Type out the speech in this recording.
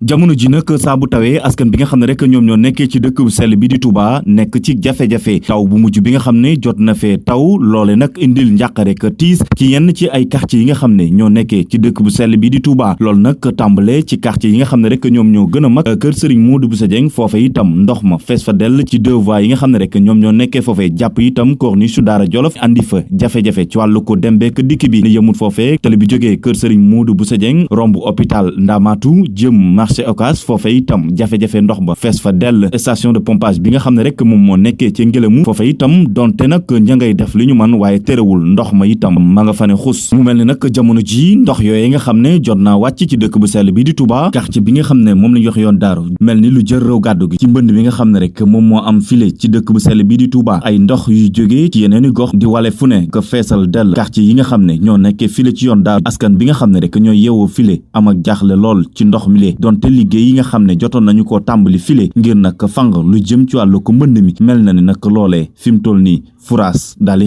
jamono ji nag saa bu tawee askan bi nga xam ne rek ñoom ñoo nekkee ci dëkk bu sell bi di Touba nekk ci jafe-jafe taw bu mujj bi nga xam ne jot na fee taw loole nag indil njàqare ka tiis ci yenn ci ay quartier yi nga xam ne ñoo nekkee ci dëkk bu sell bi di Touba loolu nag tàmbale ci quartier yi nga xam ne rek ñoom ñoo gën a mag kër Serigne Modou Bousso Dieng foofe itam ndox ma fees fa dell ci deux voies yi nga xam ne rek ñoom ñoo nekkee foofee jàpp itam corniche su Daara Jolof andi fa jafe-jafe ci wàllu ko dem beek dikk bi ne yëmut foofee tali bi jógee kër Serigne Modou Bousso Dieng romb hôpital Ndamatou jëm marché Ocass foofee itam jafe-jafe ndox ba fees fa dell station de pompage bi nga xam ne rek moom moo nekkee ci Ngelamu foofa itam donte nag ña ngay def li ñu man waaye terewul ndox ma itam ma nga fa ne xus mu mel ni nag jamono ji ndox yooyu nga xam ne jot naa wàcc ci dëkk bu sell bi di Touba quartier bi nga xam ne moom la ñu wax yoon daaru mel ni lu jël réew gàddu gi ci mbënd bi nga xam ne rek moom moo am file ci dëkk bu sell bi di Touba ay ndox yuy jógee ci yeneeni gox di wale fu ne ko feesal dell quartier yi nga xam ne ñoo nekkee file ci yoon daaru askan bi nga xam ne rek ñoo yeewoo file am ak jaaxle lool ci ndox mi lee donte liggéey yi nga xam ne jotoon nañu koo tàmbali file ngir nag fang lu jëm ci wàllu ko mbënd mi mel na ni nag loolee fi mu toll nii furaas daal